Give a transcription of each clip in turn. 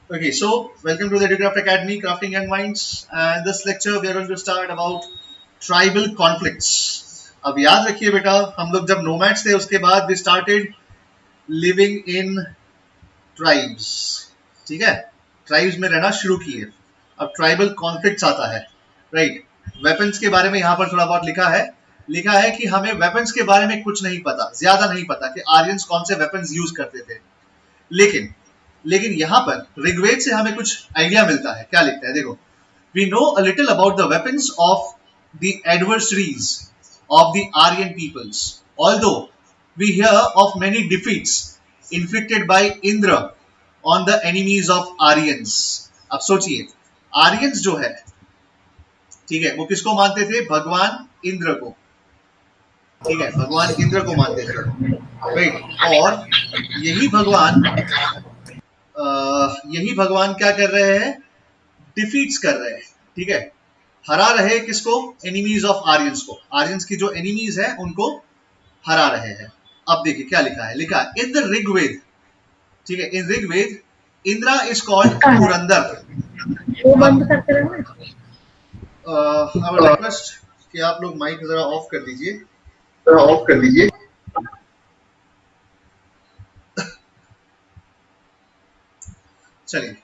Okay, so welcome to the Educraft Academy, Crafting Young Minds. And this lecture we are going to start about tribal conflicts. अब याद रखिए बेटा, हम लोग जब nomads थे उसके बाद we started living in tribes. ठीक है, tribes में रहना शुरू किए. अब tribal conflicts आता है, right? Weapons के बारे में यहाँ पर थोड़ा बहुत लिखा है कि हमें weapons के बारे में कुछ नहीं पता, ज्यादा नहीं पता कि आर्यंस कौन से weapons यूज करते थे. लेकिन लेकिन यहां पर ऋग्वेद से हमें कुछ आइडिया मिलता है. क्या लिखता है देखो, we know a little about the weapons of the adversaries of the Aryan peoples, although we hear of many defeats inflicted by Indra on the enemies of Aryans. अब सोचिए, आर्यंस जो है, ठीक है, वो किसको मानते थे? भगवान इंद्र को. ठीक है, भगवान इंद्र को मानते थे, राइट? और यही भगवान यही भगवान क्या कर रहे हैं? डिफीट्स कर रहे हैं. ठीक है, हरा रहे किसको? एनिमीज ऑफ आर्यंस को. आर्यंस की जो एनिमीज है उनको हरा रहे हैं. अब देखिए क्या लिखा है इन द ऋग्वेद. ठीक है, इन ऋग्वेद इंद्रा इज कॉल्ड पुरंदर. वो बंद करते रहना. आई वुड रिक्वेस्ट कि आप लोग माइक जरा ऑफ कर दीजिए. चलिए,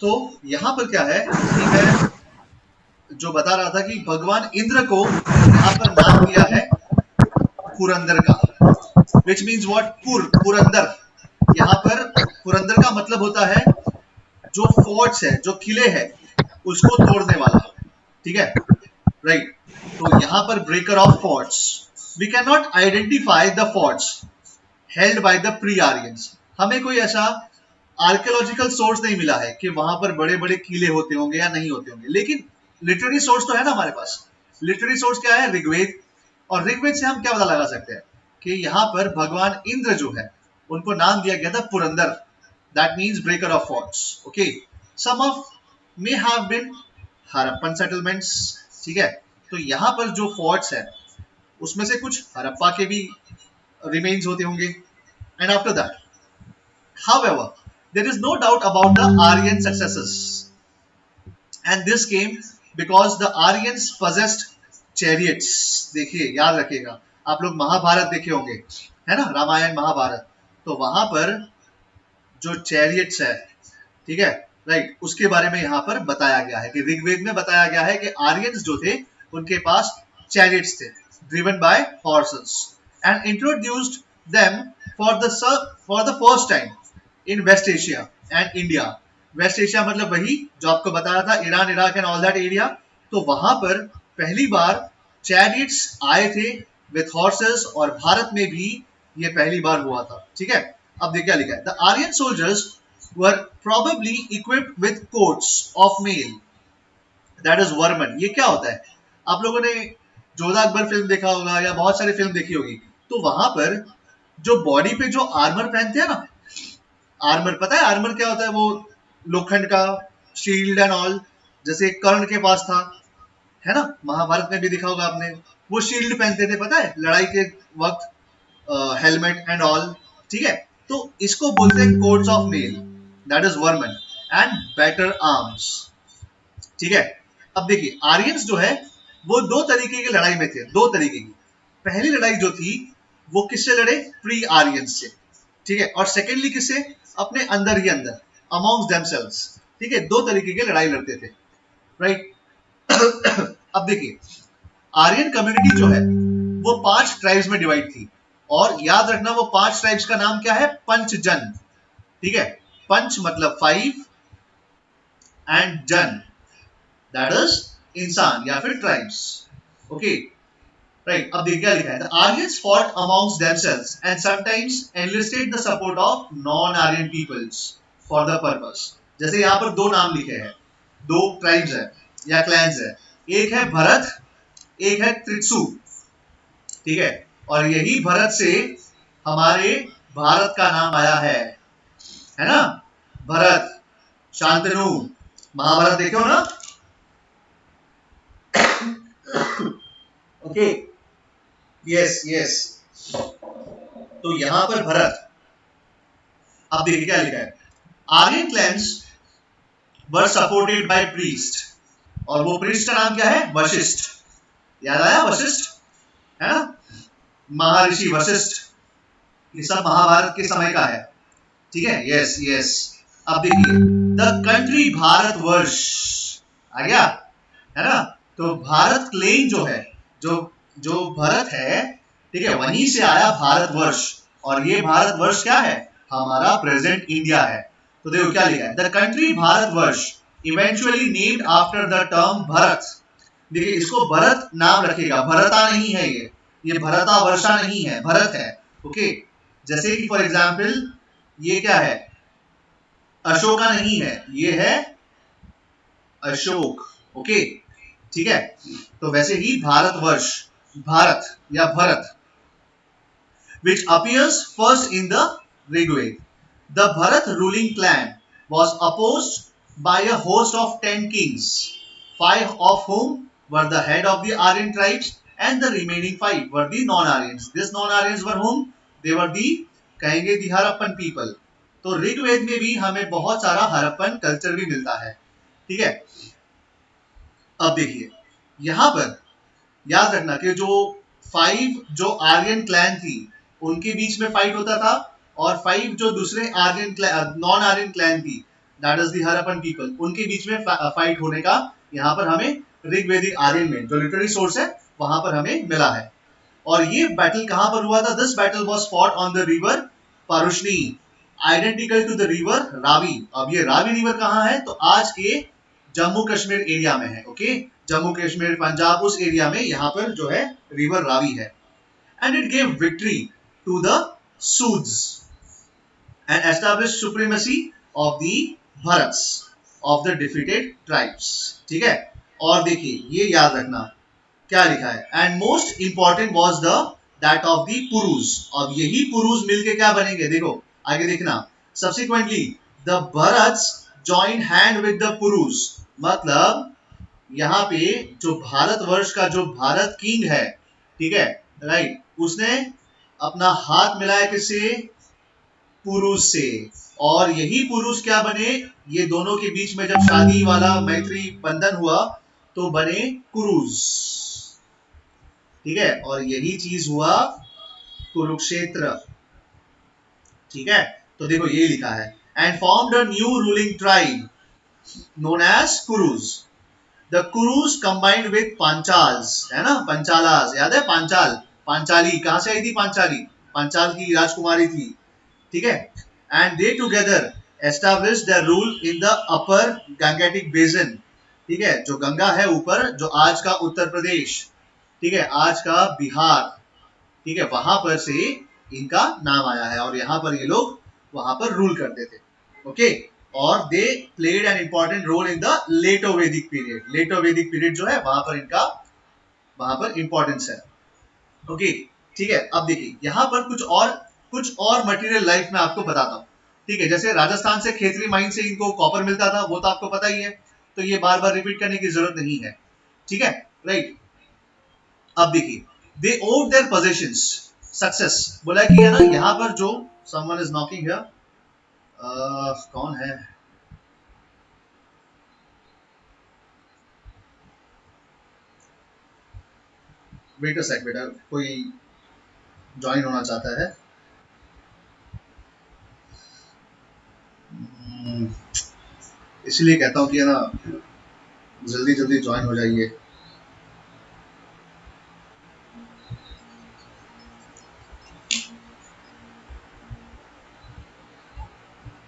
तो यहां पर क्या है कि मैं जो बता रहा था कि भगवान इंद्र को यहां पर नाम दिया है पुरंदर का, विच मीन्स व्हाट? पुरंदर. यहां पर पुरंदर का मतलब होता है जो फोर्ट्स है, जो किले है, उसको तोड़ने वाला. ठीक है, राइट? तो यहां पर breaker of forts. We can not identify the forts held by the pre Aryans. हमें कोई ऐसा आर्कियोलॉजिकल सोर्स नहीं मिला है कि वहां पर बड़े बड़े किले होते होंगे या नहीं होते होंगे. लेकिन लिटरेरी सोर्स तो है ना हमारे पास. लिटरेरी सोर्स क्या है? ऋग्वेद. और ऋग्वेद से हम क्या पता लगा सकते हैं कि यहाँ पर भगवान इंद्र जो है उनको नाम दिया गया था Purandar. That means breaker of forts. Okay, some of may have been Harappan settlements. ठीक है, तो यहाँ पर जो फोर्ट्स है उसमें से कुछ हरप्पा के भी रिमेन्स होते होंगे. And after that, however, there is no doubt about the Aryan successes, and this came because the Aryans possessed chariots. देखिए, याद रखिएगा, आप लोग महाभारत देखे होंगे, है ना, रामायण महाभारत. तो वहां पर जो चैरियट्स है, ठीक है, राइट, उसके बारे में यहाँ पर बताया गया है कि ऋग्वेद में बताया गया है कि आर्यंस जो थे उनके पास चैरियट्स थे, driven by horses, and introduced them for the first time in West Asia and India. West Asia मतलब वही जो आपको बताया था, Iran, Iraq and all that area. तो वहां पर पहली बार चैरियट्स आए थे विथ हॉर्सेस, और भारत में भी ये पहली बार हुआ था. ठीक है, अब देखिए क्या लिखा है. The Aryan soldiers were probably equipped with coats of mail, that is varman. ये क्या होता है? आप लोगों ने जोधा अकबर फिल्म देखा होगा या बहुत सारी फिल्म देखी होगी. तो वहां पर जो बॉडी पे जो आर्मर पहनते हैं ना, आर्मर, पता है आर्मर क्या होता है? वो लोखंड का शील्ड एंड ऑल, जैसे कर्ण के पास था, है ना, महाभारत में भी दिखा होगा आपने. वो शील्ड पहनते थे, पता है, लड़ाई के वक्त, हेलमेट एंड ऑल. ठीक है, तो इसको बोलते हैं codes of male, that is Varman and better arms. ठीक है, अब देखिए आर्यंस जो है वो दो तरीके की लड़ाई में थे, दो तरीके की. पहली लड़ाई जो थी वो किससे लड़े? प्री आर्यंस से. ठीक है, और सेकेंडली किससे? अपने अंदर ही अंदर, अमॉन्ग्स देमसेल्व्स. ठीक है, दो तरीके की लड़ाई लड़ते थे, राइट? अब देखिए, आर्यन कम्युनिटी जो है वो 5 ट्राइब्स में डिवाइड थी, और याद रखना वो 5 ट्राइब्स का नाम क्या है? पंचजन. ठीक है, पंच मतलब 5 एंड जन, दैट इज इंसान या फिर ट्राइब्स. Okay, right. अब देखिए क्या लिखा है. The Aryans fought amongst themselves and sometimes enlisted the support of non Aryan peoples for the purpose. जैसे यहाँ पर दो नाम लिखे हैं, दो ट्राइब्स है या क्लैंस है. एक है भरत, एक है त्रित्सु. ठीक है, और यही भरत से हमारे भारत का नाम आया है ना, भरत, शांतनु. महाभारत देखे हो ना? Okay, yes yes. तो यहां पर भरत. अब देखिए क्या लिखा है. Aryan clans were supported by priest, और वो प्रीस्ट का नाम क्या है? वशिष्ठ। याद आया वशिष्ठ, है ना, महर्षि वशिष्ठ। ये सब महाभारत के समय का है, ठीक है। Yes yes. अब देखिए द कंट्री भारतवर्ष आ गया, है ना। तो भारत क्लेम जो है, जो जो भारत है, ठीक है, वहीं से आया भारतवर्ष। और ये भारतवर्ष क्या है? हमारा प्रेजेंट इंडिया है। तो देखो क्या लिखा है, the country Bharatvarsh eventually named after the term Bharat. देखिए इसको भरत नाम रखेगा, भरता नहीं है, ये भरता वर्षा नहीं है, भरत है। ओके, जैसे कि फॉर एग्जाम्पल ये क्या है? अशोका नहीं है, ये है अशोक। ओके, ठीक है। तो वैसे ही भारतवर्ष, भारत या Bharat, which appears first in the Rigved. The Bharat ruling clan was opposed by a host of 10 kings, 5 of whom were the head of the Aryan tribes and the remaining 5 were the non-Aryans. These non-Aryans were whom? They were the, कहेंगे, the Harappan people. तो ऋग्वेद में भी हमें बहुत सारा Harappan culture भी मिलता है, ठीक है। अब देखिए यहां पर याद रखना कि जो 5 जो आर्यन क्लैन थी उनके बीच में फाइट होता था, और 5 जो दूसरे आर्यन नॉन आर्यन क्लैन थी, that is the Harappan people, उनके बीच में फाइट होने का यहाँ पर हमें ऋग्वेदिक आर्यन में जो लिटरेरी सोर्स है वहां पर हमें मिला है। और ये बैटल कहां पर हुआ था? This battle was fought on the river Parushni, identical to the river Ravi. अब ये रावी रिवर कहाँ है? तो आज के जम्मू कश्मीर एरिया में है। ओके, जम्मू कश्मीर पंजाब उस एरिया में यहाँ पर जो है रिवर रावी है। And it gave victory to the Sudas and established supremacy of the Bharats of the defeated tribes, ठीक है। और देखिए ये याद रखना क्या लिखा है, and most important was the that of the पुरुष। अब यही पुरुष मिलके क्या बनेंगे? देखो आगे देखना, subsequently the Bharats join hand with the Purus. मतलब यहाँ पे जो भारतवर्ष का जो भारत किंग है, ठीक है, राइट, उसने अपना हाथ मिलाया किससे? पुरुष से। और यही पुरुष क्या बने? ये दोनों के बीच में जब शादी वाला मैत्री बंधन हुआ तो बने कुरुज, ठीक है। और यही चीज हुआ कुरुक्षेत्र, ठीक है। तो देखो ये लिखा है, and formed a new ruling tribe known as Kurus. The Kurus combined with Panchalas, है ना, पंचालास, याद है पांचाल, पांचाली कहां से आई थी? पांचाली, पांचाल की राजकुमारी थी, ठीक है। And they together established their rule in the upper Gangetic basin, ठीक है, जो गंगा है ऊपर, जो आज का उत्तर प्रदेश, ठीक है, आज का बिहार, ठीक है, वहां पर से इनका नाम आया है। और यहाँ पर ये लोग वहां पर रूल करते थे, ओके। और they played an important role in the later Vedic period. लेटो Vedic period जो है वहां पर इनका वहां पर इंपॉर्टेंस है, ओके, ठीक है। अब देखिए यहाँ पर कुछ और मटेरियल लाइफ में आपको बताता हूँ, ठीक है। जैसे राजस्थान से खेतरी माइन से इनको कॉपर मिलता था, वो तो आपको पता ही है, तो ये बार बार रिपीट करने की जरूरत नहीं है, ठीक है, राइट। अब देखिए दे ओव्ड देयर पोजेशंस सक्सेस, बोला कि है ना, यहाँ पर जो समवन इज नॉकिंग हियर, कौन है? वेट अ सेक बेटा, कोई ज्वाइन होना चाहता है। इसलिए कहता हूँ कि है ना, जल्दी जल्दी ज्वाइन हो जाइए।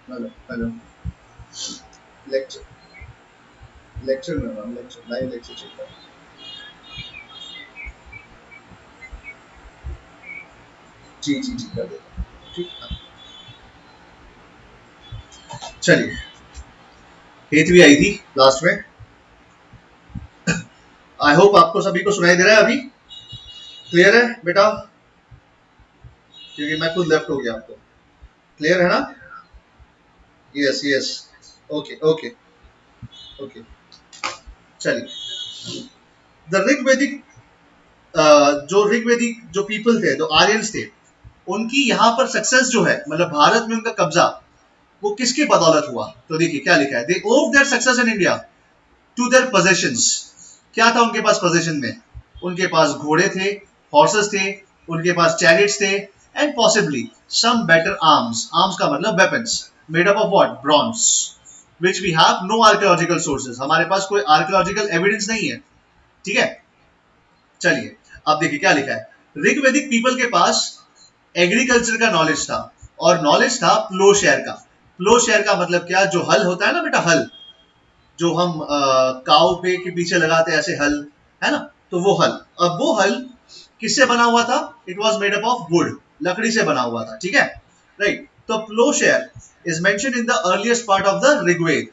हेलो हेलो, लेक्चर में रहा, लेक्चर लाइव लेक्चर चल रहा है। जी जी जी कर देता, ठीक है। चलिए, हेत भी आई थी लास्ट में। आई होप आपको सभी को सुनाई दे रहा है अभी, क्लियर है बेटा? क्योंकि मैं खुद लेफ्ट हो गया, आपको क्लियर है ना? Yes yes, okay okay okay. चलिए, द ऋग्वेदिक जो ऋग्वेदिक जो पीपल थे, जो आर्यंस थे, उनकी यहाँ पर सक्सेस जो है, मतलब भारत में उनका कब्जा, वो किसकी बदौलत हुआ? तो देखिए क्या लिखा है, they owe their success in India to their possessions. क्या था उनके पास पोजेशन में? उनके पास घोड़े थे, हॉर्सेस थे, उनके पास चैरिट्स थे, and possibly some better arms. Arms का मतलब weapons, made up of what? Bronze, which we have no archaeological sources। हमारे पास कोई आर्कियोलॉजिकल एविडेंस नहीं है, ठीक है। चलिए अब देखिए क्या लिखा है, ऋग्वेदिक पीपल के पास एग्रीकल्चर का नॉलेज था, और नॉलेज था प्लो शेयर का। प्लो शेयर का मतलब क्या? जो हल होता है ना बेटा, हल जो हम काऊ पे के पीछे लगाते हैं ऐसे हल, है ना, तो वो हल। अब वो हल किससे बना हुआ था? It was made up of wood, लकड़ी से बना हुआ था, ठीक है, राइट। तो plough share is mention in the earliest part of the Rigveda,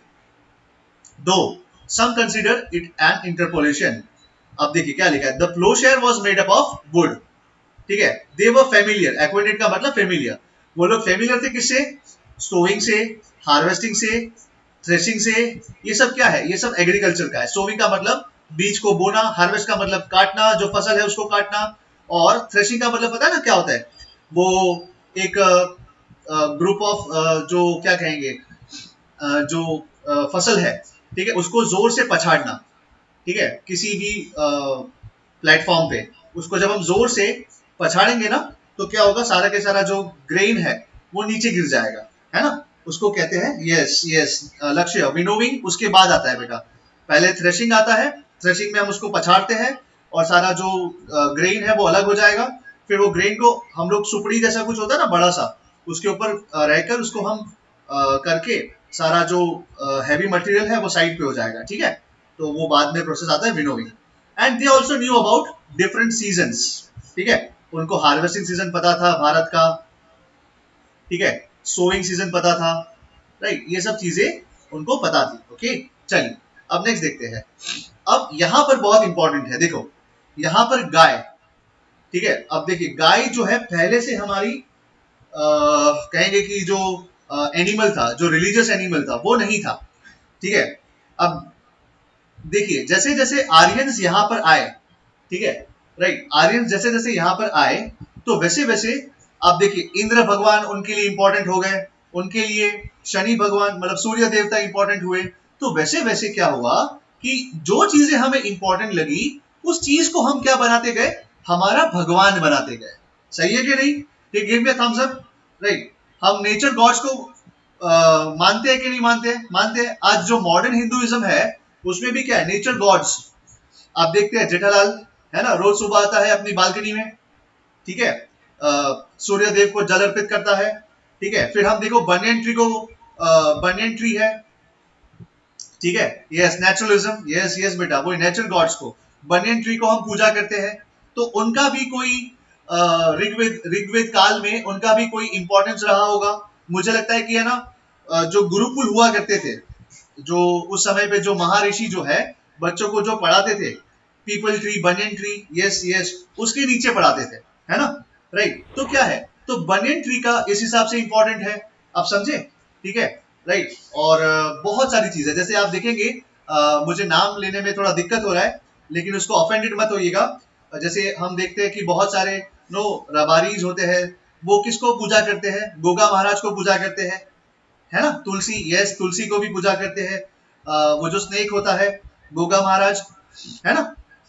though some consider it an interpolation। अब देखिए क्या लिखा है, the plowshare was made up of wood, ठीक है। they were familiar, acquainted का मतलब familiar, वो लोग familiar थे किससे? sowing से, harvesting से, threshing से। ये सब क्या है? ये सब एग्रीकल्चर का है। sowing का मतलब बीज को बोना, harvest का मतलब काटना, जो फसल है उसको काटना, और threshing का मतलब पता है ना क्या होता है? वो एक ग्रुप ऑफ जो क्या कहेंगे, जो फसल है, ठीक है, उसको जोर से पछाड़ना, ठीक है, किसी भी प्लेटफॉर्म पे उसको जब हम जोर से पछाड़ेंगे ना, तो क्या होगा, सारा के सारा जो ग्रेन है वो नीचे गिर जाएगा, है ना, उसको कहते हैं, यस यस, लक्ष्य विनोविंग उसके बाद आता है बेटा। पहले थ्रेशिंग आता है, थ्रेशिंग में हम उसको पछाड़ते हैं और सारा जो ग्रेन है वो अलग हो जाएगा। फिर वो ग्रेन को हम लोग सुपड़ी जैसा कुछ होता है ना बड़ा सा, उसके ऊपर रहकर उसको हम करके सारा जो हैवी मटेरियल है वो साइड पे हो जाएगा, ठीक है। तो वो बाद में प्रोसेस आता है winnowing. And they also knew about different seasons, ठीक है, उनको हार्वेस्टिंग सीजन पता था भारत का, ठीक है, सोइंग सीजन पता था, राइट, ये सब चीजें उनको पता थी। ओके, चलिए अब नेक्स्ट देखते हैं। अब यहां पर बहुत इंपॉर्टेंट है, देखो यहां पर गाय, ठीक है। अब देखिए गाय जो है पहले से हमारी कहेंगे कि जो एनिमल था, जो रिलीजियस एनिमल था वो नहीं था, ठीक है। अब देखिए जैसे जैसे आर्यंस यहां पर आए, ठीक है, राइट, आर्यंस जैसे जैसे यहां पर आए, तो वैसे वैसे अब देखिए इंद्र भगवान उनके लिए इंपॉर्टेंट हो गए, उनके लिए शनि भगवान मतलब सूर्य देवता इंपॉर्टेंट हुए। तो वैसे वैसे क्या हुआ कि जो चीजें हमें इंपॉर्टेंट लगी, उस चीज को हम क्या बनाते गए? हमारा भगवान बनाते गए। सही है कि नहीं? ये give me thumbs up, right. हम नेचर गॉड्स को मानते हैं कि नहीं मानते हैं? मानते हैं। आज जो मॉडर्न हिंदुइज्म है उसमें भी क्या है? Nature gods. आप देखते हैं जेठालाल, है ना, रोज सुबह आता है अपनी बालकनी में, ठीक है, सूर्य देव को जल अर्पित करता है, ठीक है। फिर हम देखो बनियन ट्री को, बनियन ट्री है, ठीक है, यस नेचुरलिज्म, यस यस बेटा, वो नेचर गॉड्स को, बनियन ट्री को हम पूजा करते हैं। तो उनका भी कोई ऋग्वेद ऋग्वेद काल में उनका भी कोई इंपॉर्टेंस रहा होगा। मुझे लगता है कि है ना, जो गुरुकुल हुआ करते थे, जो उस समय पे जो महर्षि जो है बच्चों को जो पढ़ाते थे, people tree, banyan tree, yes yes, उसके नीचे पढ़ाते थे, है ना, राइट। तो क्या है, तो बनियन ट्री का इस हिसाब से इंपॉर्टेंट है, आप समझे, ठीक है, राइट। और बहुत सारी चीजें जैसे आप देखेंगे, मुझे नाम लेने में थोड़ा दिक्कत हो रहा है, लेकिन उसको ऑफेंडेड मत होइएगा। जैसे हम देखते हैं कि बहुत सारे नो रबारीज होते हैं, वो किसको पूजा करते हैं? गोगा महाराज को पूजा करते हैं, है ना, तुलसी, यस तुलसी को भी पूजा करते हैं। वो जो स्नेक होता है, गोगा महाराज, है ना,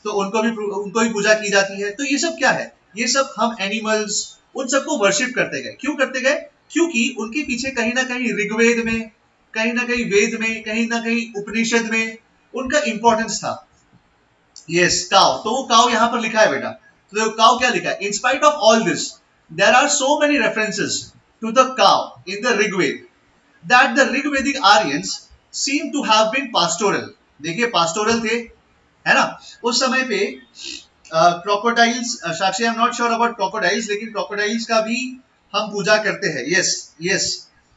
तो उनको भी पूजा की जाती है। तो ये सब क्या है? ये सब हम एनिमल्स उन सबको वर्शिप करते गए। क्यों करते गए? क्योंकि उनके पीछे कहीं ना कहीं ऋग्वेद में, कहीं ना कहीं वेद में, कहीं ना कहीं उपनिषद में उनका इंपॉर्टेंस था। यस काउ, तो वो काउ यहां पर लिखा है बेटा। तो काउ क्या लिखा है? In spite of all this there are so many references to the cow in the Rigveda that the Rigvedic Aryans seem to have been pastoral। देखिए पास्टोरल थे, है ना, उस समय पे crocodiles, Sakshi I am not sure about crocodiles, लेकिन crocodiles का भी हम पूजा करते हैं, यस यस,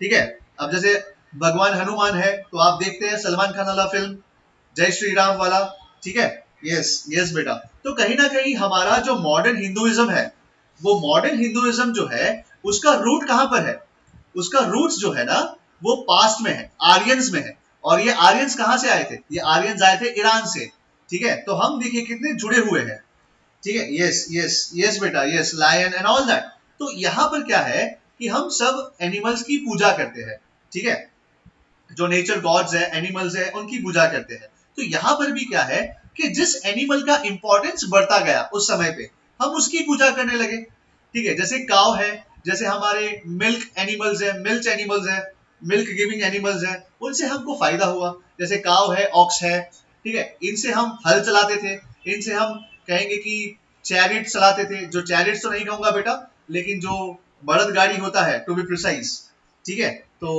ठीक है। अब जैसे भगवान हनुमान है, तो आप देखते हैं सलमान खान वाला फिल्म जय श्री राम वाला, ठीक है, यस यस बेटा। तो कहीं ना कहीं हमारा जो मॉडर्न हिंदुइज्म है, वो मॉडर्न हिंदुइज्म जो है उसका रूट कहां पर है? उसका रूट्स जो है ना वो पास्ट में है, आर्यंस में है। और ये आर्यंस कहां से आए थे? ये आर्यंस आए थे ईरान से, ठीक है। तो हम देखिए कितने जुड़े हुए हैं, ठीक है, यस यस यस बेटा, yes lion and all that. तो यहां पर क्या है कि हम सब एनिमल्स की पूजा करते हैं, ठीक है, जो नेचर गॉड्स है, एनिमल्स है, उनकी पूजा करते हैं। तो यहां पर भी क्या है कि जिस एनिमल का इंपॉर्टेंस बढ़ता गया उस समय पे, हम उसकी पूजा करने लगे। ठीक है, जैसे काव है, जैसे हमारे मिल्क एनिमल्स है, मिल्क एनिमल्स है, मिल्क गिविंग एनिमल्स है, उनसे हमको फायदा हुआ। जैसे काव है, ऑक्स है, ठीक है, इनसे हम हल चलाते थे, इनसे हम कहेंगे कि चैरिट चलाते थे। जो चैरिट तो नहीं कहूंगा बेटा, लेकिन जो बड़द गाड़ी होता है, टू बी प्रिसाइज, ठीक है। तो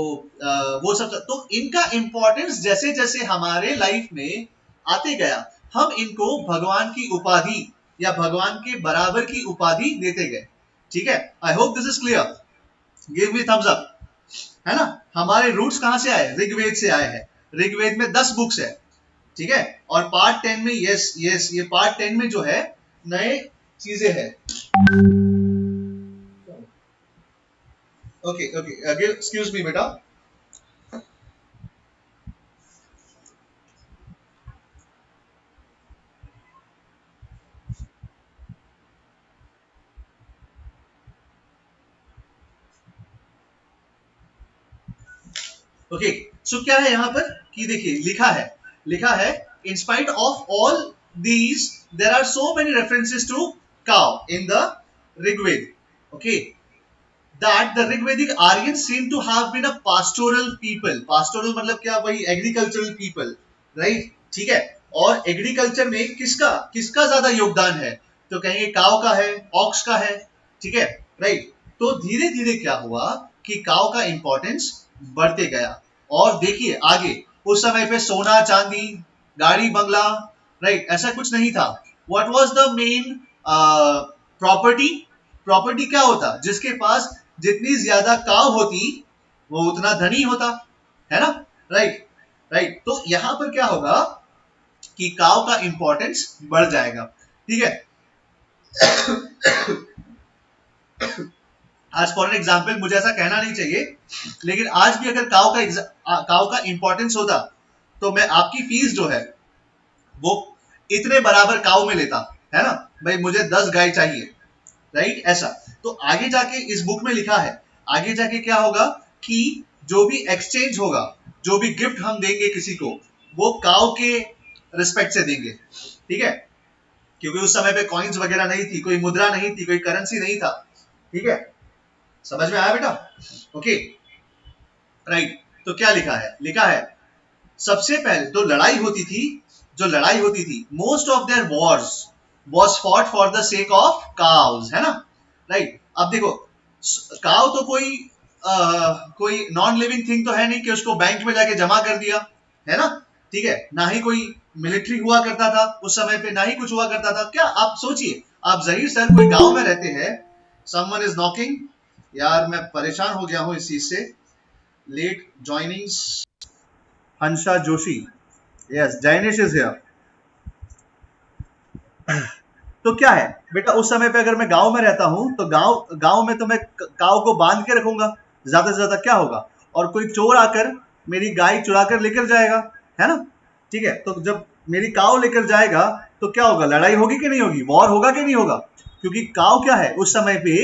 वो सब, तो इनका इंपॉर्टेंस जैसे जैसे हमारे लाइफ में आते गया, हम इनको भगवान की उपाधि या भगवान के बराबर की उपाधि देते गए। ठीक है, I hope this is clear. Give me thumbs up, है ना। हमारे रूट्स कहां से आए? ऋग्वेद से आए हैं। ऋग्वेद में 10 बुक्स है, ठीक है, और पार्ट 10 में, यस यस, ये पार्ट 10 में जो है नए चीजें हैं। ओके ओके, एक्सक्यूज मी बेटा। ओके, सो क्या है यहां पर कि देखिए लिखा है in spite of all these there are so many references to cow in the Rigveda. Okay, that the Rigvedic Aryans seem to have been a pastoral people. Pastoral मतलब क्या? वही agricultural people, right? ठीक है, और एग्रीकल्चर में किसका किसका ज्यादा योगदान है? तो कहेंगे काव का है, ऑक्स का है, ठीक है, राइट। तो धीरे धीरे क्या हुआ कि काव का इंपॉर्टेंस बढ़ते गया। और देखिए आगे, उस समय पे सोना चांदी, गाड़ी बंगला, राइट, ऐसा कुछ नहीं था। What was the main property? Property क्या होता? जिसके पास जितनी ज्यादा काव होती, वो उतना धनी होता, है ना, राइट राइट। तो यहां पर क्या होगा कि काव का इंपॉर्टेंस बढ़ जाएगा। ठीक है, आज फॉर एन एग्जाम्पल, मुझे ऐसा कहना नहीं चाहिए, लेकिन आज भी अगर काव का इंपॉर्टेंस होता, तो मैं आपकी फीस जो है वो इतने बराबर काव में लेता, है ना भाई, मुझे 10 गाय चाहिए, राइट, ऐसा। तो आगे जाके इस बुक में लिखा है, आगे जाके क्या होगा कि जो भी एक्सचेंज होगा, जो भी गिफ्ट हम देंगे किसी को, वो काव के रिस्पेक्ट से देंगे। ठीक है, क्योंकि उस समय पे कॉइन्स वगैरह नहीं थी, कोई मुद्रा नहीं थी, कोई करेंसी नहीं था। ठीक है, समझ में आया बेटा? Okay, right. तो क्या लिखा है सबसे पहले तो लड़ाई होती थी, जो लड़ाई होती थी, most of their Wars was fought for the sake of cows, है ना, राइट। अब देखो, काउ तो कोई नॉन लिविंग थिंग तो है नहीं कि उसको बैंक में जाके जमा कर दिया, है ना, ठीक है, ना ही कोई मिलिट्री हुआ करता था उस समय पे, ना ही कुछ हुआ करता था। क्या आप सोचिए, आप जहीर सर कोई गांव में रहते हैं, समवन इज नॉकिंग, यार मैं परेशान हो गया हूं इस चीज से। Late joinings, Hansa Joshi, yes, Jainish is here. तो क्या है बेटा, उस समय पे अगर मैं गांव में रहता हूं, तो गांव में तो मैं काव को बांध के रखूंगा, ज्यादा से ज्यादा क्या होगा, और कोई चोर आकर मेरी गाय चुरा कर लेकर जाएगा, है ना, ठीक है। तो जब मेरी काव लेकर जाएगा, तो क्या होगा, लड़ाई होगी कि नहीं होगी, वॉर होगा कि नहीं होगा, क्योंकि काव क्या है उस समय पे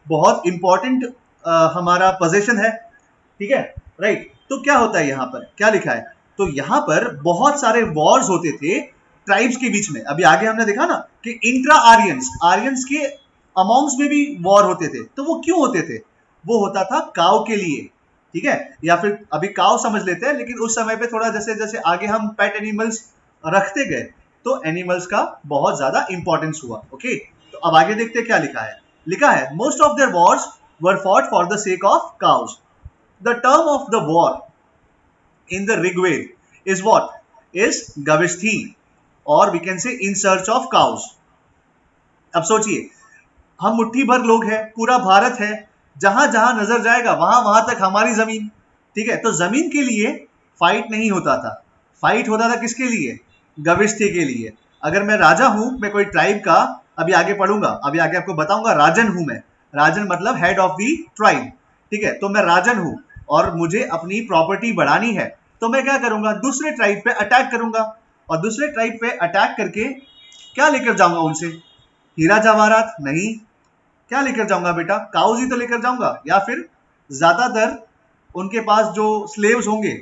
बहुत इंपॉर्टेंट हमारा पोजीशन है। ठीक है, राइट। तो क्या होता है यहाँ पर, क्या लिखा है, तो यहाँ पर बहुत सारे वॉर्स होते थे ट्राइब्स के बीच में। अभी आगे हमने देखा ना कि इंट्रा आर्यंस, आर्यंस के अमॉन्ग्स में भी वॉर होते थे। तो वो क्यों होते थे? वो होता था काव के लिए, ठीक है, या फिर अभी काव समझ लेते हैं, लेकिन उस समय पे थोड़ा जैसे जैसे आगे हम पेट एनिमल्स रखते गए, तो एनिमल्स का बहुत ज्यादा इंपॉर्टेंस हुआ। ओके, तो अब आगे देखते हैं क्या लिखा है most of their Wars were fought for the sake of cows. The term of the war in the Rigved is what? Is Gavishthi, or we can say in search of cows. अब सोचिए, हम मुट्ठी भर लोग हैं, पूरा भारत है, जहां जहां नजर जाएगा वहां वहां तक हमारी जमीन। ठीक है, तो जमीन के लिए फाइट नहीं होता था, फाइट होता था किसके लिए? गविष्ठी के लिए। अगर मैं राजा हूं, मैं कोई ट्राइब का, अभी आगे पढ़ूंगा, अभी आगे आपको बताऊंगा, राजन हूं मैं, राजन मतलब हेड ऑफ दी ट्राइब। ठीक है, तो मैं राजन हूं और मुझे अपनी प्रॉपर्टी बढ़ानी है, तो मैं क्या करूंगा, दूसरे ट्राइब पे अटैक करूंगा, और दूसरे ट्राइब पे अटैक करके क्या लेकर जाऊंगा उनसे? हीरा जवाहरात नहीं, क्या लेकर जाऊंगा बेटा? काउज ही तो लेकर जाऊंगा, या फिर ज्यादातर उनके पास जो स्लेव्स होंगे,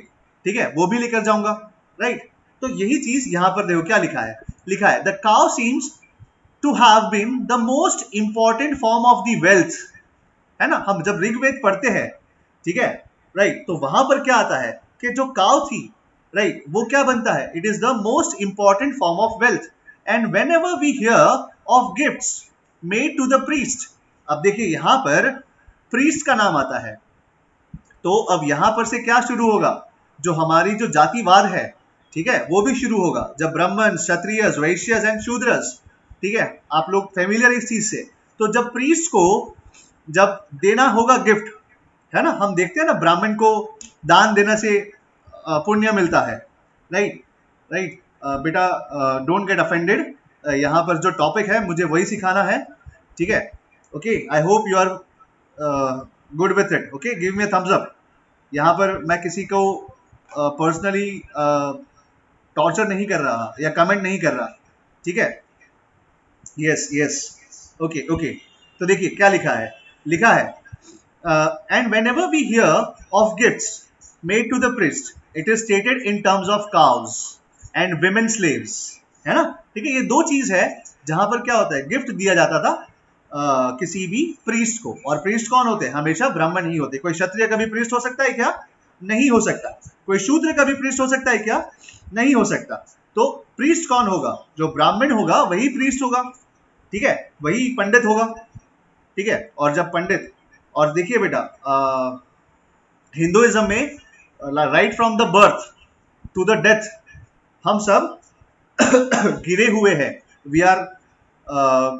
ठीक है, वो भी लेकर जाऊंगा, राइट। तो यही चीज यहां पर देखो क्या लिखा है, लिखा है the cow seems to have been the most important form of the wealth, है ना। हम जब ऋग्वेद पढ़ते हैं, ठीक है, राइट, तो वहां पर क्या आता है कि जो काउ थी, राइट, वो क्या बनता है, it is the most important form of wealth. And whenever we hear of gifts made to the priest, अब देखिए यहां पर प्रीस्ट का नाम आता है, तो अब यहां पर से क्या शुरू होगा, जो हमारी जो जातिवाद है, ठीक है, वो भी शुरू होगा। जब ब्राह्मण, क्षत्रिय, वैश्यस एंड शूद्रस, ठीक है, आप लोग फेमिलियर इस चीज से, तो जब प्रीस्ट को जब देना होगा गिफ्ट, है ना, हम देखते हैं ना ब्राह्मण को दान देने से पुण्य मिलता है, राइट, राइट। बेटा डोंट गेट अफेंडेड, यहाँ पर जो टॉपिक है मुझे वही सिखाना है, ठीक है, okay. I hope you are good with it, okay, give me a thumbs up. यहाँ पर मैं किसी को पर्सनली टॉर्चर नहीं कर रहा या कमेंट नहीं कर रहा, ठीक है, यस यस, ओके ओके। तो देखिए क्या लिखा है, लिखा है and whenever we hear of gifts made to the priest it is stated in terms of cows and women slaves, है ना, ठीक है। ये दो चीज है जहां पर क्या होता है, गिफ्ट दिया जाता था किसी भी प्रीस्ट को, और प्रीस्ट कौन होते हैं, हमेशा ब्राह्मण ही होते। कोई क्षत्रिय कभी प्रीस्ट हो सकता है क्या, नहीं हो सकता। कोई शूद्र कभी प्रीस्ट हो सकता है क्या, नहीं हो सकता। तो प्रीस्ट कौन होगा, जो ब्राह्मण होगा वही प्रीस्ट होगा, ठीक है, वही पंडित होगा, ठीक है। और जब पंडित, और देखिए बेटा हिंदुइज्म में right from the birth to the death हम सब घिरे हुए हैं, वी आर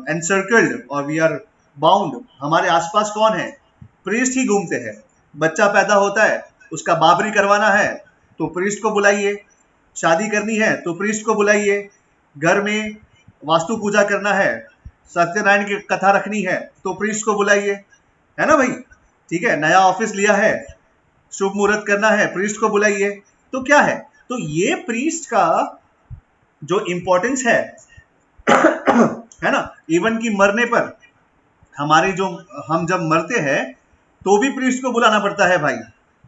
एनसर्कल्ड और वी आर बाउंड। हमारे आसपास कौन है, प्रीस्ट ही घूमते हैं। बच्चा पैदा होता है, उसका बाबरी करवाना है तो प्रीस्ट को बुलाइए, शादी करनी है तो प्रीस्ट को बुलाइए, घर में वास्तु पूजा करना है, सत्यनारायण की कथा रखनी है तो प्रीस्ट को बुलाइए, है ना भाई, ठीक है। नया ऑफिस लिया है, शुभ मुहूर्त करना है, प्रीस्ट को बुलाइए। तो क्या है, तो ये प्रीस्ट का जो इंपॉर्टेंस है है ना, इवन की मरने पर हमारे जो, हम जब मरते हैं तो भी प्रीस्ट को बुलाना पड़ता है भाई,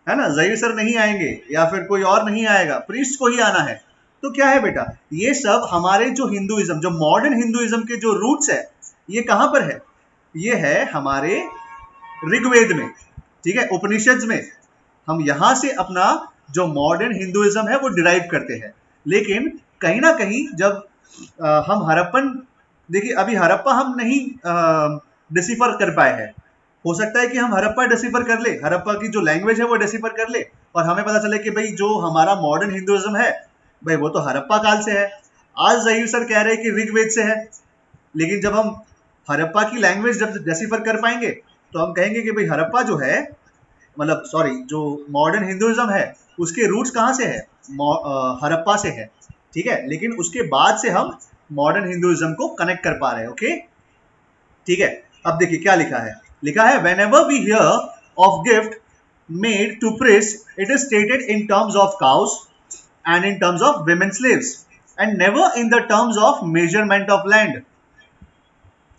है ना। जहीर सर नहीं आएंगे या फिर कोई और नहीं आएगा, प्रीस्ट को ही आना है। तो क्या है बेटा, ये सब हमारे जो हिंदुइज्म, जो मॉडर्न हिंदुइज्म के जो रूट्स है, ये कहां पर है, ये है हमारे ऋग्वेद में, ठीक है, उपनिषद में। हम यहां से अपना जो मॉडर्न हिंदुइज्म है वो डिराइव करते हैं। लेकिन कहीं ना कहीं जब हम हड़प्पन, देखिए अभी हड़प्पा हम नहीं डिसिफर कर पाए हैं, हो सकता है कि हम हड़प्पा डिसिफर कर ले, हड़प्पा की जो लैंग्वेज है वो डिसिफर कर ले, और हमें पता चले कि भाई जो हमारा मॉडर्न हिंदुइज्म है भाई वो तो हड़प्पा काल से है। आज जहीर सर कह रहे हैं कि ऋग्वेद से है, लेकिन जब हम हड़प्पा की लैंग्वेज जब डिसिफर कर पाएंगे तो हम कहेंगे कि भाई हड़प्पा जो है, मतलब सॉरी, जो मॉडर्न हिंदुइज्म है उसके रूट्स कहाँ से है, हड़प्पा से है, ठीक है। लेकिन उसके बाद से हम मॉडर्न हिंदुइज्म को कनेक्ट कर पा रहे हैं, ओके, ठीक है। अब देखिए क्या लिखा है, लिखा है whenever we hear of gift made to priest it is stated in terms of cows and in terms of women slaves and never in the terms of measurement of land.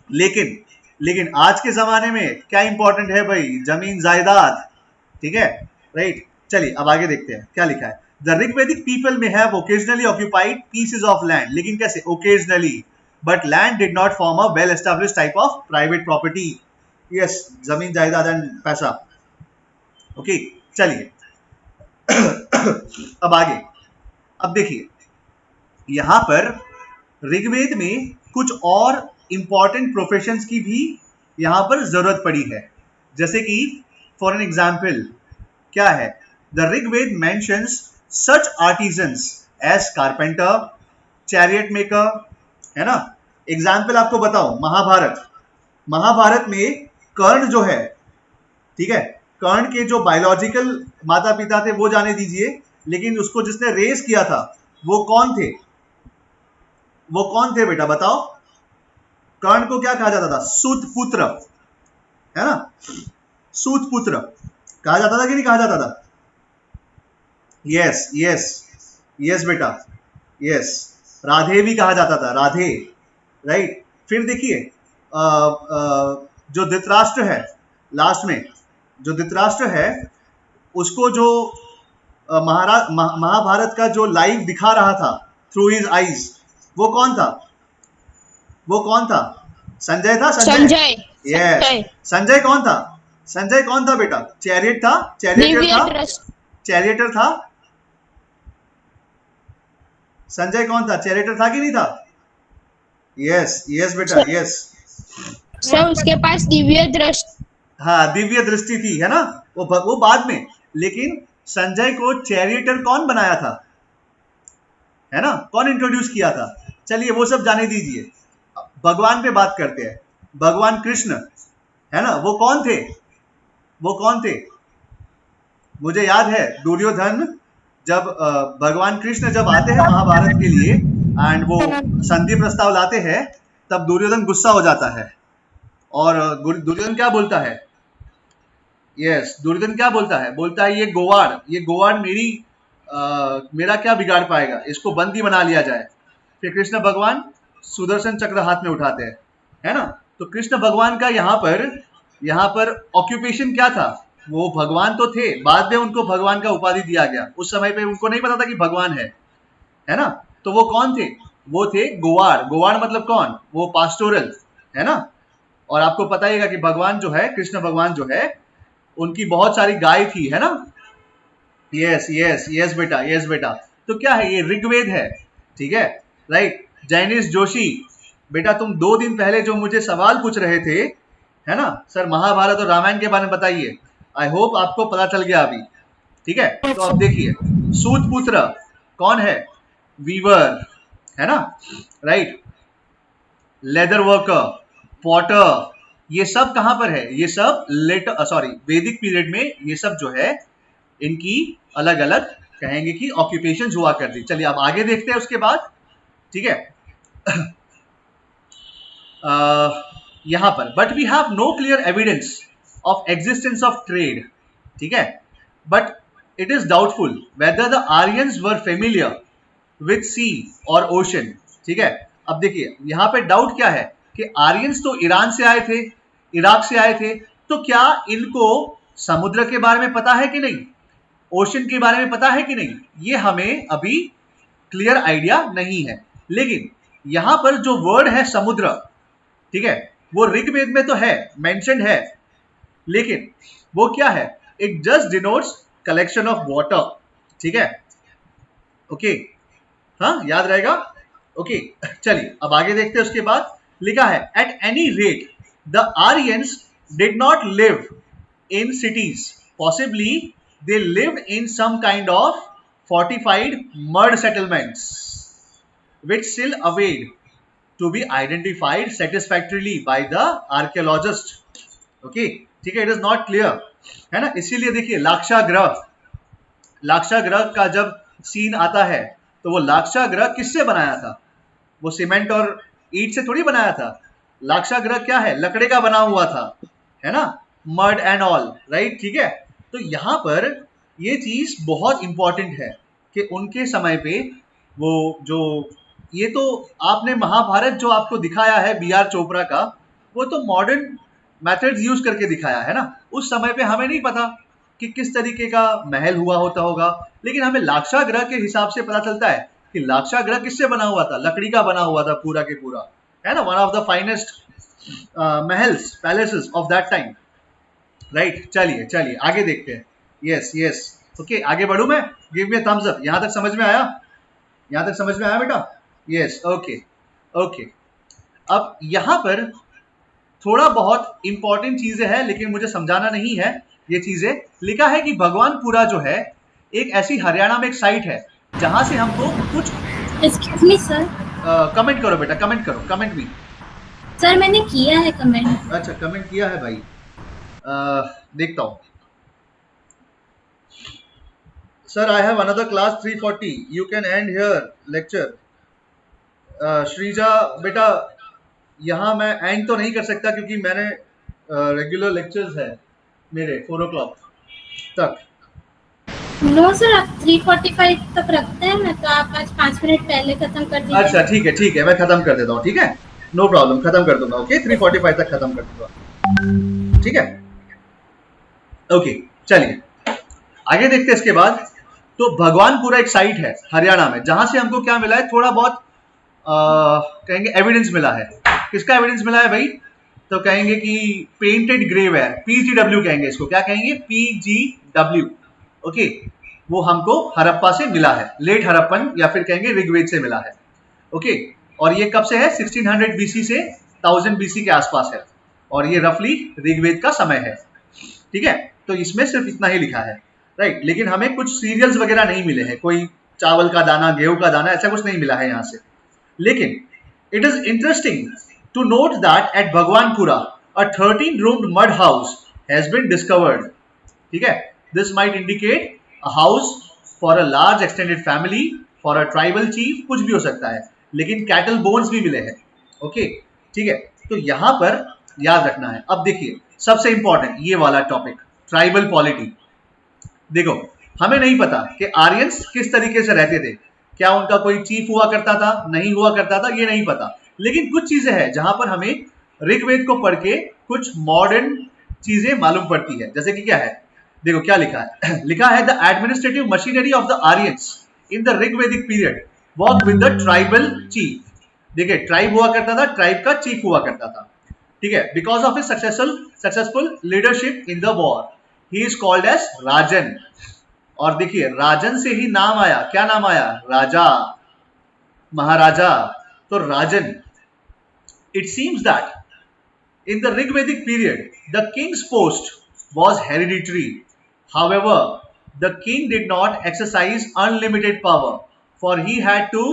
लेकिन लेकिन आज के जमाने में क्या important है भाई, जमीन जायदाद, ठीक है, राइट। चलिए अब आगे देखते हैं क्या लिखा है। द ऋग्वेदिक पीपल में have occasionally occupied pieces of land, लेकिन कैसे, occasionally, but land did not form a well established type of private property. Yes, जमीन जायदाद एंड पैसा, ओके। चलिए अब आगे, अब देखिए यहां पर ऋग्वेद में कुछ और इंपॉर्टेंट प्रोफेशंस की भी यहां पर जरूरत पड़ी है, जैसे कि फॉर एन एग्जाम्पल क्या है, the Rigveda mentions such artisans as carpenter, chariot maker, है ना। एग्जाम्पल आपको बताओ, महाभारत, महाभारत में कर्ण जो है, ठीक है, कर्ण के जो बायोलॉजिकल माता पिता थे वो जाने दीजिए, लेकिन उसको जिसने रेस किया था वो कौन थे, वो कौन थे बेटा बताओ। कर्ण को क्या कहा जाता था, सूत पुत्र, है ना, सूत पुत्र कहा जाता था कि नहीं कहा जाता था, यस यस यस बेटा, यस, राधे भी कहा जाता था, राधे, राइट। फिर देखिए जो धृतराष्ट्र है, लास्ट में जो धृतराष्ट्र है उसको जो महाभारत का जो लाइव दिखा रहा था थ्रू हिज आईज, वो कौन था? वो कौन था? संजय था? संजय। यस। संजय कौन था? संजय कौन था बेटा? चैरियट था? चैरियटर था? संजय कौन था? चैरियटर था कि नहीं था? यस यस बेटा, यस। सर उसके पास दिव्य दृष्टि। हाँ, दिव्य दृष्टि थी, है ना? वो बाद में, लेकिन संजय को चैरियटर कौन बनाया था, है ना? कौन इंट्रोड्यूस किया था? चलिए वो सब जाने दीजिए, भगवान पे बात करते हैं। भगवान कृष्ण, है ना, वो कौन थे? वो कौन थे? मुझे याद है दुर्योधन जब भगवान कृष्ण जब आते हैं महाभारत के लिए एंड वो संधि प्रस्ताव लाते हैं, तब दुर्योधन गुस्सा हो जाता है और दुर्योधन क्या बोलता है? यस, दुर्योधन क्या बोलता है? बोलता है ये गोवाड़ मेरा क्या बिगाड़ पाएगा, इसको बंदी बना लिया जाए। फिर कृष्ण भगवान सुदर्शन चक्र हाथ में उठाते हैं, है ना? तो कृष्ण भगवान का यहाँ पर ऑक्यूपेशन क्या था? वो भगवान तो थे, बाद में उनको भगवान का उपाधि दिया गया। उस समय पे उनको नहीं पता था कि भगवान है ना? तो वो कौन थे? वो थे गोवाड़ मतलब कौन? वो पास्टोरल, है ना? और आपको पता ही कि भगवान जो है, कृष्ण भगवान जो है, उनकी बहुत सारी गाय थी, है ना? यस बेटा। तो क्या है? ये ऋग्वेद है, ठीक है, राइट? जैनिश जोशी बेटा, तुम 2 दिन पहले जो मुझे सवाल पूछ रहे थे, है ना सर, महाभारत और रामायण के बारे में बताइए। आई होप आपको पता चल गया अभी, ठीक है? तो अब देखिए, सूतपुत्र कौन है? वीवर, है ना, राइट? लेदर वर्कर, पॉटर, ये सब कहां पर है? ये सब वैदिक पीरियड में ये सब जो है, इनकी अलग अलग कहेंगे कि ऑक्यूपेशंस हुआ करती। चलिए अब आगे देखते हैं उसके बाद, ठीक है? यहां पर but we have no clear evidence of existence of trade, ठीक है? But it is doubtful whether the Aryans were familiar with sea or ocean, ठीक है? अब देखिए यहां पे डाउट क्या है कि आर्यंस तो ईरान से आए थे, इराक से आए थे, तो क्या इनको समुद्र के बारे में पता है कि नहीं, ओशन के बारे में पता है कि नहीं? ये हमें अभी क्लियर आइडिया नहीं है। लेकिन यहां पर जो वर्ड है समुद्र, ठीक है, वो ऋग्वेद में तो है, मेंशन्ड है, लेकिन वो क्या है? It just denotes collection of water, ठीक है? ओके, हाँ, याद रहेगा? ओके, चलिए अब आगे देखते हैं। उसके बाद लिखा है at any rate the Aryans did not live in cities, possibly they lived in some kind of fortified mud settlements which still await to be identified satisfactorily by the archaeologist. Okay, ठीक है, it is not clear, है ना? इसीलिए देखिए लाक्षागृह का जब scene आता है, तो वो लाक्षागृह किससे बनाया था? वो सीमेंट और ईंट से थोड़ी बनाया था। लाक्षागृह क्या है? लकड़े का बना हुआ था, है ना? Mud and all, right? ठीक है, तो यहां पर ये चीज बहुत इंपॉर्टेंट है कि उनके समय पे वो जो ये तो आपने महाभारत जो आपको दिखाया है बीआर चोपड़ा का, वो तो मॉडर्न मेथड्स यूज करके दिखाया है ना। उस समय पे हमें नहीं पता कि किस तरीके का महल हुआ होगा, लेकिन हमें लाक्षागृह के हिसाब से पता चलता है कि लाक्षागृह किससे बना हुआ था? लकड़ी का बना हुआ था पूरा के पूरा, है ना? One of the finest mahals, palaces of that time, right? चलिए आगे देखते हैं। यस, ओके, आगे बढ़ूं मैं? Give me thumbs up. यहां तक समझ में आया? यहां तक समझ में आया बेटा? Yes, okay. अब यहां पर थोड़ा बहुत इंपॉर्टेंट चीजें हैं, लेकिन मुझे समझाना नहीं है ये चीजें। लिखा है कि भगवानपुरा जो है एक ऐसी हरियाणा में एक साइट है जहां से हमको कुछ एक्सक्यूज मी सर, कमेंट करो बेटा, कमेंट मी। सर मैंने किया है कमेंट। अच्छा, कमेंट किया है भाई, देखता हूं। Sir I have another class 3:40, you can end here lecture. Shreeja बेटा, यहाँ मैं एंड तो नहीं कर सकता क्योंकि मैंने रेगुलर लेक्चर्स है मेरे 4 o'clock तक। नो सर, आप 3:45 तक रखते हैं ना, तो आप आज 5 मिनट पहले खत्म कर दीजिए। अच्छा ठीक है, मैं खत्म कर देता हूँ, ठीक है, नो प्रॉब्लम, खत्म कर दूंगा। ओके, 3:45 तक खत्म कर दूंगा, ठीक है? ओके, चलिए आगे देखते हैं इसके बाद। तो भगवानपुरा एक साइट है हरियाणा में, जहां से हमको क्या मिला है, थोड़ा बहुत कहेंगे एविडेंस मिला है। किसका एविडेंस मिला है भाई? तो कहेंगे कि पेंटेड ग्रेव है, पीजीडब्ल्यू कहेंगे इसको, क्या कहेंगे? पीजीडब्ल्यू। ओके, वो हमको हड़प्पा से मिला है, लेट हड़प्पन या फिर कहेंगे ऋग्वेद से मिला है। ओके, और ये कब से है? 1600 बीसी से 1000 बीसी के आसपास है, और ये रफली ऋग्वेद का समय है। ठीक है, तो इसमें सिर्फ इतना ही लिखा है, राइट। लेकिन हमें कुछ सीरियल्स वगैरह नहीं मिले हैं, कोई चावल का दाना, गेहूं का दाना, ऐसा कुछ नहीं मिला है यहाँ से। लेकिन it is interesting to note that at Bhagwanpura a 13-roomed mud house has been discovered. ठीक है, this might indicate a house for a large extended family, for a tribal chief, कुछ भी हो सकता है, लेकिन कैटल बोन्स भी मिले हैं। ओके, ठीक है, तो यहां पर याद रखना है। अब देखिए सबसे इंपॉर्टेंट ये वाला टॉपिक, ट्राइबल पॉलिटी। देखो, हमें नहीं पता कि आर्यंस किस तरीके से रहते थे, क्या उनका कोई चीफ हुआ करता था, नहीं हुआ करता था, ये नहीं पता। लेकिन कुछ चीजें हैं जहां पर हमें ऋग्वेद को पढ़ के कुछ मॉडर्न चीजें मालूम पड़ती है। जैसे कि क्या है, देखो क्या लिखा है लिखा है the administrative machinery of the Aryans in the Rigvedic period work with the tribal chief. देखिए, ट्राइब हुआ करता था, ट्राइब का चीफ हुआ करता था। ठीक है, because of his successful leadership in the war he is called as rajan. और देखिए, राजन से ही नाम आया, क्या नाम आया? राजा, महाराजा। तो rajan, it seems that in the Rigvedic period, the king's post was hereditary. However, the king did not exercise unlimited power, for he had to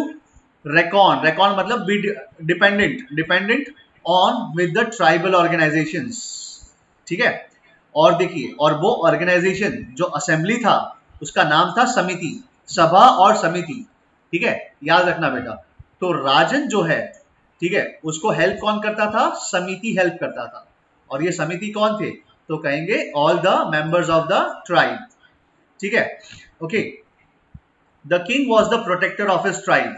reckon मतलब be dependent on with the tribal organizations. ठीक है, और देखिए, और वो organisation जो assembly था उसका नाम था समिति, सभा और समिति। ठीक है, याद रखना बेटा। तो राजन जो है, ठीक है, उसको हेल्प कौन करता था? समिति हेल्प करता था। और ये समिति कौन थे? तो कहेंगे all the members of the tribe. ठीक है, okay. The king was the protector of his tribe,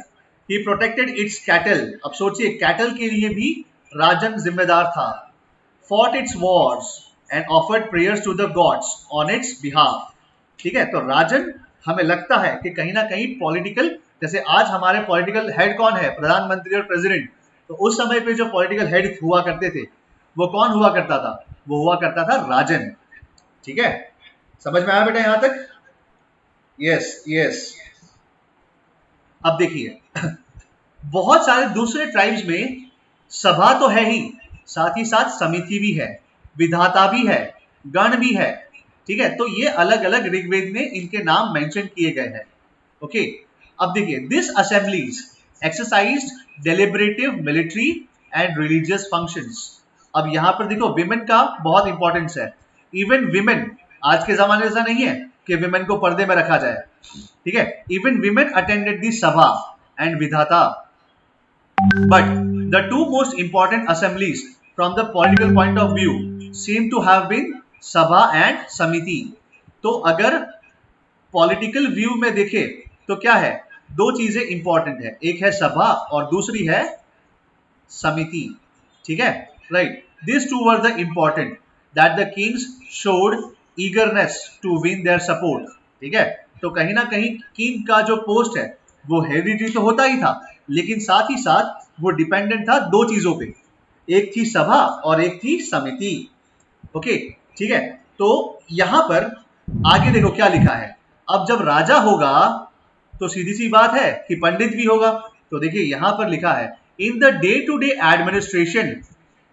he protected its cattle. अब सोचिए, कैटल के लिए भी राजन जिम्मेदार था। Fought its wars and offered prayers to the gods on its behalf. ठीक है, तो राजन हमें लगता है कि कहीं ना कहीं पॉलिटिकल, जैसे आज हमारे पॉलिटिकल हेड कौन है? प्रधानमंत्री और प्रेसिडेंट। तो उस समय पे जो पॉलिटिकल हेड हुआ करते थे, वो कौन हुआ करता था? वो हुआ करता था राजन। ठीक है, समझ में आया बेटा यहां तक? Yes yes. अब देखिए बहुत सारे दूसरे ट्राइब्स में सभा तो है ही, साथ ही साथ समिति भी है, विधाता भी है, गण भी है। ठीक है, तो ये अलग अलग ऋग्वेद में इनके नाम मेंशन किए गए हैं। ओके, अब देखिए, this assemblies exercised deliberative military and religious functions. अब यहां पर देखो, विमेन का बहुत इंपॉर्टेंस है। इवन विमेन, आज के जमाने ऐसा नहीं है कि विमेन को पर्दे में रखा जाए। ठीक है, even women attended the sabha and vidhata. But the two most important assemblies from the political point of view seem to have been sabha and samiti. तो अगर पॉलिटिकल व्यू में देखे तो क्या है? दो चीजें इंपॉर्टेंट है, एक है सभा और दूसरी है समिति। ठीक है, right. This two were the important that the kings showed eagerness to win their support. ठीक है, तो कहीं ना कहीं किंग का जो पोस्ट है वो हेरिडिटरी तो होता ही था, लेकिन साथ ही साथ वो डिपेंडेंट था दो चीजों पे, एक थी सभा और एक थी समिति। ओके, ठीक है, तो यहां पर आगे देखो क्या लिखा है। अब जब राजा होगा तो सीधी सी बात है कि पंडित भी होगा। तो देखिए यहां पर लिखा है, in the day to day administration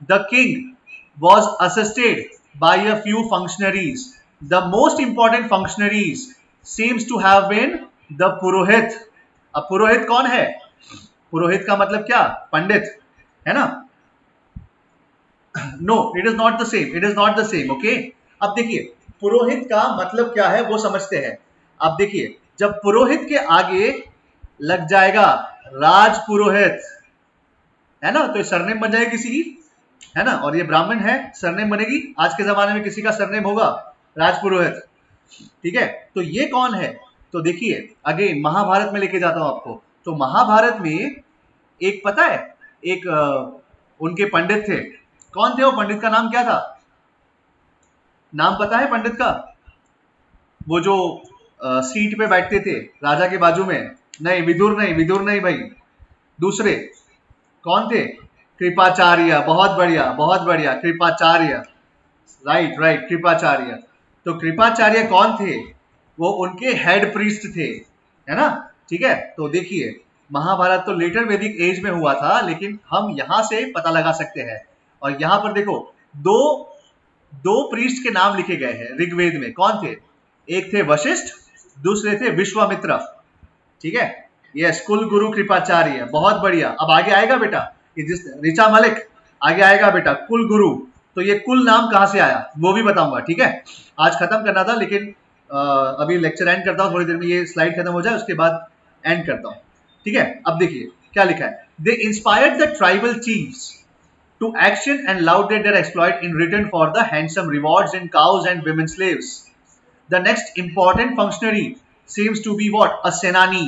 the king was assisted by a few functionaries. The most important functionaries seems to have been the purohit. अब पुरोहित कौन है? पुरोहित का मतलब क्या? पंडित, है ना? No, it is not the same, it is not the same. Okay, अब देखिए पुरोहित का मतलब क्या है वो समझते हैं। अब देखिए, जब पुरोहित के आगे लग जाएगा राज पुरोहित, है ना, तो सरनेम बन जाएगी किसी की, है ना, और ये ब्राह्मण है, सरनेम बनेगी। आज के जमाने में किसी का सरनेम होगा राजपुरोहित। ठीक है, तो ये कौन है? तो देखिए अगेन महाभारत में लेके जाता हूं आपको। तो महाभारत में एक पता है, एक उनके पंडित थे। कौन थे वो पंडित? का नाम क्या था? नाम पता है पंडित का? वो जो सीट पे बैठते थे राजा के बाजू में, नहीं विदुर नहीं भाई, दूसरे कौन थे? कृपाचार्य, बहुत बढ़िया कृपाचार्य, राइट कृपाचार्य। तो कृपाचार्य कौन थे? वो उनके हेड प्रीस्ट थे, है ना? ठीक है, तो देखिए महाभारत तो लेटर वैदिक एज में हुआ था, लेकिन हम यहां से पता लगा सकते हैं। और यहां पर देखो दो प्रीस्ट के नाम लिखे गए हैं ऋग्वेद में। कौन थे? एक थे वशिष्ठ, दूसरे थे विश्वामित्र। ठीक है, यस, कुल गुरु कृपाचार्य, बहुत बढ़िया। अब आगे आएगा बेटा, ये जिस ऋचा मलिक आगे आएगा बेटा, कुल गुरु। तो ये कुल नाम कहां से आया वो भी बताऊंगा। ठीक है, आज खत्म करना था, लेकिन अभी लेक्चर एंड करता हूं, थोड़ी देर में ये स्लाइड खत्म हो जाए उसके बाद एंड करता हूं। ठीक है, अब देखिए क्या लिखा है। They inspired the tribal chiefs to action and lauded their exploit in return for the handsome rewards in cows and women slaves. The next important functionary seems to be what? A senani.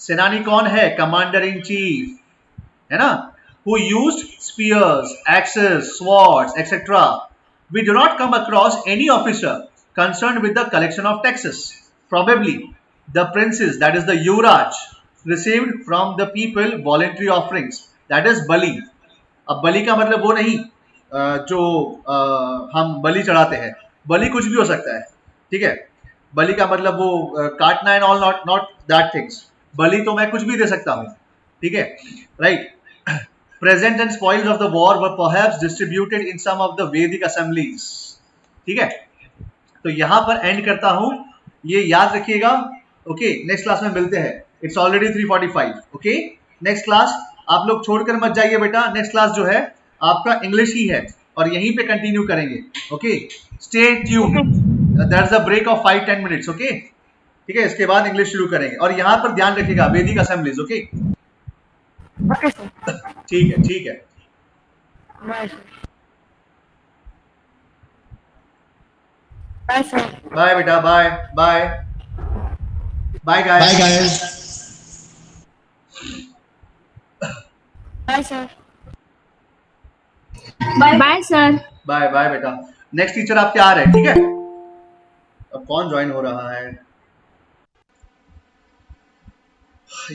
सेनानी कौन है? Commander in chief, है ना? Who used spears, axes, swords, etc. We do not come across any officer concerned with the collection of taxes. Probably the princes, that is the Yuvraj, received from the people voluntary offerings, that is bali. अब बलि का मतलब वो नहीं जो हम बलि चढ़ाते हैं, बलि कुछ भी हो सकता है। ठीक है, बलि का मतलब वो काटना and all, not that things. बलि तो मैं कुछ भी दे सकता हूँ। ठीक है, right. Present and spoils of the war were perhaps distributed in some of the Vedic assemblies. ठीक है, तो यहां पर एंड करता हूं, ये याद रखिएगा। ओके, नेक्स्ट क्लास में मिलते हैं। It's already 3:45। Okay, next class आप लोग छोड़कर मत जाइए बेटा। नेक्स्ट क्लास जो है आपका इंग्लिश ही है और यहीं पे कंटिन्यू करेंगे। Okay, stay tune. There is a break of 5-10 minutes. Okay, ठीक है, इसके बाद इंग्लिश शुरू करेंगे। और यहाँ पर ध्यान रखिएगा वैदिक असेंबलीज। ओके, ठीक है, ठीक है, बाय बेटा, bye bye bye guys. Bye, sir. Bye, sir. Bye bye बेटा। नेक्स्ट टीचर आपके आ रहे हैं। ठीक है, अब कौन ज्वाइन हो रहा है?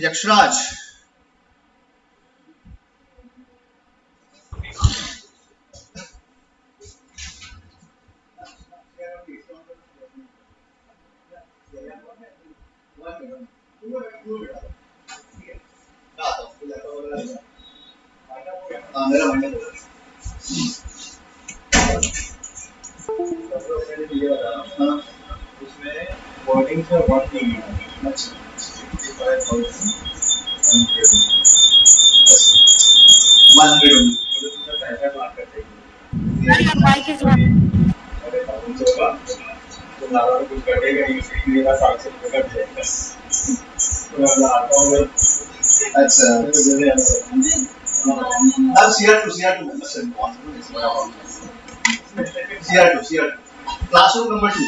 यक्षराज। उसमें वर्डिंग से वर्ड नहीं है। Mic is on. कुछ कटेगा नहीं, मेरा 700 रुपये कट जाएगा। अच्छा, अब CR2 classroom number 2।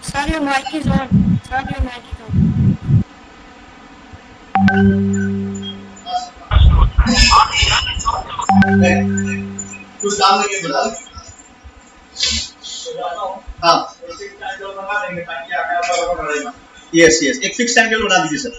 Sir, your mic is on. Sir, your mic is on. कुछ काम नहीं है। हाँ, यस, एक फिक्स एंगल बना दीजिए सर।